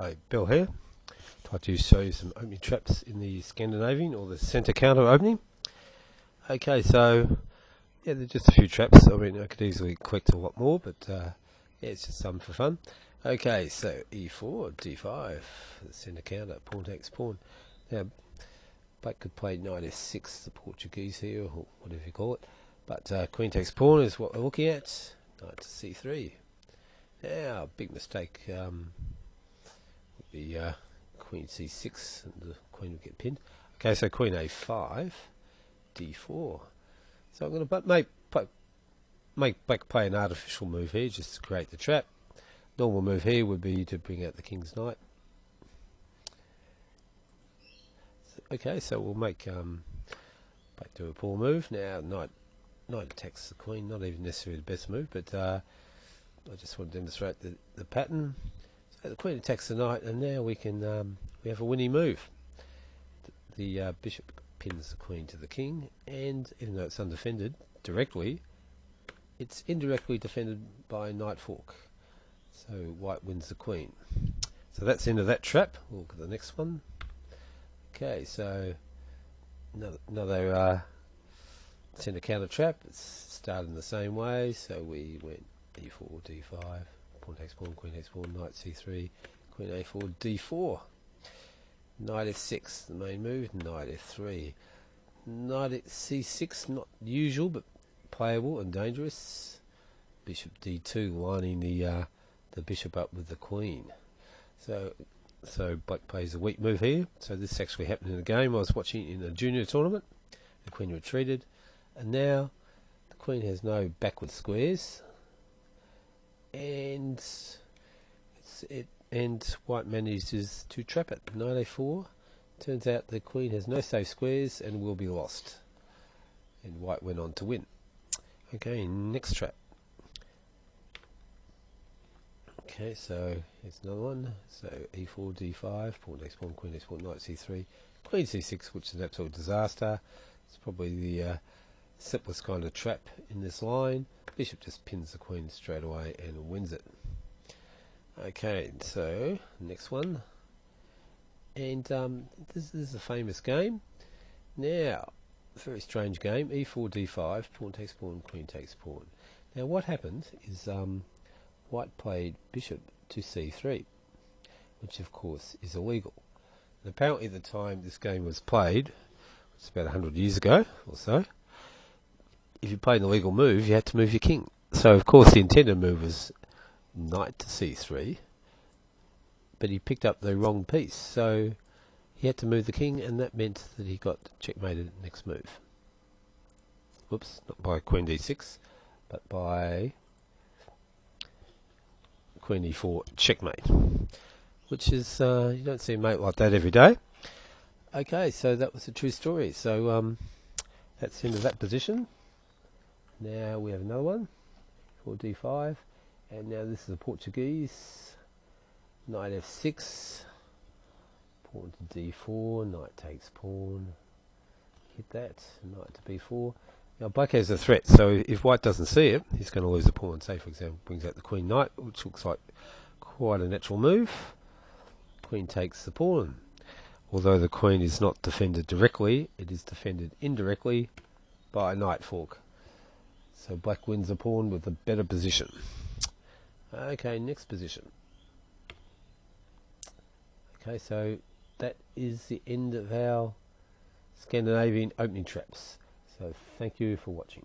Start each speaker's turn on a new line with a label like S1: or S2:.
S1: Hi, Bill here. Try to show you some opening traps in the Scandinavian or the centre counter opening. Okay, so yeah, they're just a few traps. I mean, I could easily collect a lot more, but yeah, it's just some for fun. Okay, so E4, D5, the centre counter, pawn takes pawn. Now, black could play knight S6, the Portuguese here, or whatever you call it. But queen takes pawn is what we're looking at. Knight to C3. Now, big mistake. The queen C6 and the queen will get pinned. Okay, so queen A5, D4. So I'm going to make black play an artificial move here just to create the trap. Normal move here would be to bring out the king's knight. Okay, so we'll make black do a poor move. Now knight attacks the queen, not even necessarily the best move, but I just want to demonstrate the pattern. So the queen attacks the knight, and now we can we have a winning move. The bishop pins the queen to the king, and even though it's undefended directly, it's indirectly defended by knight fork. So white wins the queen. So that's the end of that trap. We'll look at the next one. Okay, so another centre counter trap. It's started in the same way. So we went E4, D5, pawn takes pawn, queen takes pawn, knight C3, queen A4, D4. Knight F6, the main move. Knight F3. Knight C6, not usual, but playable and dangerous. Bishop D2, lining the bishop up with the queen. So black plays a weak move here. So this actually happened in a game I was watching in a junior tournament. The queen retreated, and now the queen has no backward squares, and white manages to trap it. Knight A4. Turns out the queen has no safe squares and will be lost. And white went on to win. Okay, next trap. Okay, so here's another one. So E4, D5, pawn takes pawn, queen takes pawn, knight C3, queen C6, which is an absolute disaster. It's probably the simplest kind of trap in this line. Bishop just pins the queen straight away and wins it. Okay, so next one, and this is a famous game. Now, very strange game. E4, D5, pawn takes pawn, queen takes pawn. Now, what happened is white played bishop to C3, which of course is illegal. And apparently, at the time this game was played, it's about 100 years ago or so. If you played an illegal move, you had to move your king. So, of course, the intended move was knight to C3, but he picked up the wrong piece, so he had to move the king, and that meant that he got checkmated next move. Whoops, not by queen D6, but by queen E4 checkmate, which is you don't see a mate like that every day. Okay, so that was a true story. So that's the end of that position. Now we have another one for D5. And now this is a Portuguese. Knight F6, pawn to D4, knight takes pawn, hit that, knight to B4. Now black has a threat, so if white doesn't see it, he's going to lose a pawn. Say, for example, brings out the queen knight, which looks like quite a natural move. Queen takes the pawn. Although the queen is not defended directly, it is defended indirectly by a knight fork. So black wins a pawn with a better position. Okay, next position. Okay, so that is the end of our Scandinavian opening traps. So thank you for watching.